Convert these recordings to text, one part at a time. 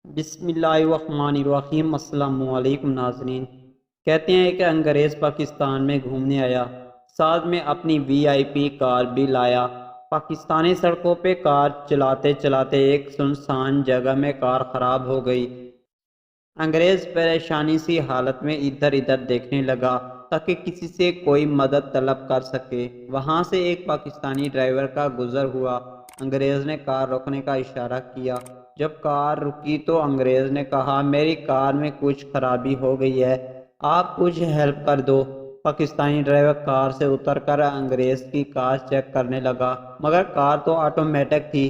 بسم اللہ الرحمن الرحیم۔ السلام علیکم ناظرین۔ کہتے ہیں کہ انگریز پاکستان میں گھومنے آیا، ساتھ میں اپنی وی آئی پی کار بھی لایا۔ پاکستانی سڑکوں پہ کار چلاتے چلاتے ایک سنسان جگہ میں کار خراب ہو گئی۔ انگریز پریشانی سی حالت میں ادھر ادھر دیکھنے لگا تاکہ کسی سے کوئی مدد طلب کر سکے۔ وہاں سے ایک پاکستانی ڈرائیور کا گزر ہوا۔ انگریز نے کار روکنے کا اشارہ کیا۔ جب کار رکی تو انگریز نے کہا، میری کار میں کچھ خرابی ہو گئی ہے، آپ کچھ ہیلپ کر دو۔ پاکستانی ڈرائیور کار سے اتر کر انگریز کی کار چیک کرنے لگا، مگر کار تو آٹومیٹک تھی۔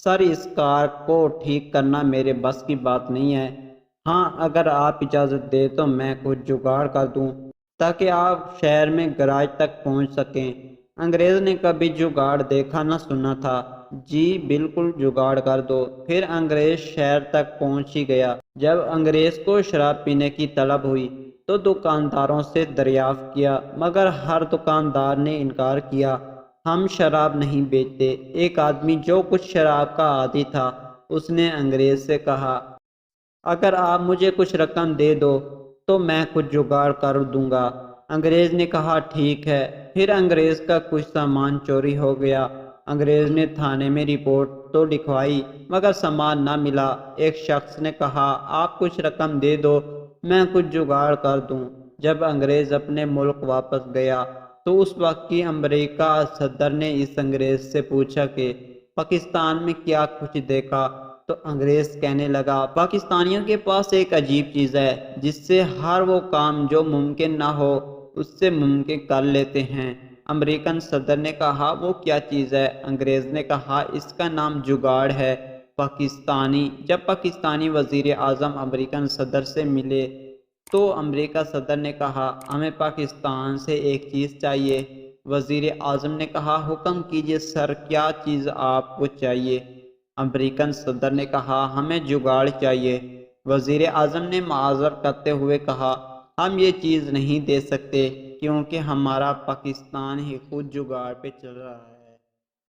سر، اس کار کو ٹھیک کرنا میرے بس کی بات نہیں ہے۔ ہاں، اگر آپ اجازت دیں تو میں کچھ جگاڑ کر دوں تاکہ آپ شہر میں گراج تک پہنچ سکیں۔ انگریز نے کبھی جگاڑ دیکھا نہ سنا تھا۔ جی بالکل، جگاڑ کر دو۔ پھر انگریز شہر تک پہنچ ہی گیا۔ جب انگریز کو شراب پینے کی طلب ہوئی تو دکانداروں سے دریافت کیا، مگر ہر دکاندار نے انکار کیا، ہم شراب نہیں بیچتے۔ ایک آدمی جو کچھ شراب کا عادی تھا، اس نے انگریز سے کہا، اگر آپ مجھے کچھ رقم دے دو تو میں کچھ جگاڑ کر دوں گا۔ انگریز نے کہا، ٹھیک ہے۔ پھر انگریز کا کچھ سامان چوری ہو گیا۔ انگریز نے تھانے میں رپورٹ تو لکھوائی، مگر سامان نہ ملا۔ ایک شخص نے کہا، آپ کچھ رقم دے دو، میں کچھ جگاڑ کر دوں۔ جب انگریز اپنے ملک واپس گیا تو اس وقت کی امریکہ صدر نے اس انگریز سے پوچھا کہ پاکستان میں کیا کچھ دیکھا؟ تو انگریز کہنے لگا، پاکستانیوں کے پاس ایک عجیب چیز ہے جس سے ہر وہ کام جو ممکن نہ ہو اس سے ممکن کر لیتے ہیں۔ امریکن صدر نے کہا، وہ کیا چیز ہے؟ انگریز نے کہا، اس کا نام جگاڑ ہے۔ جب پاکستانی وزیر اعظم امریکن صدر سے ملے تو امریکہ صدر نے کہا، ہمیں پاکستان سے ایک چیز چاہیے۔ وزیر اعظم نے کہا، حکم کیجئے سر، کیا چیز آپ کو چاہیے؟ امریکن صدر نے کہا، ہمیں جگاڑ چاہیے۔ وزیر اعظم نے معذرت کرتے ہوئے کہا، ہم یہ چیز نہیں دے سکتے کیونکہ ہمارا پاکستان ہی خود جگاڑ پہ چل رہا ہے۔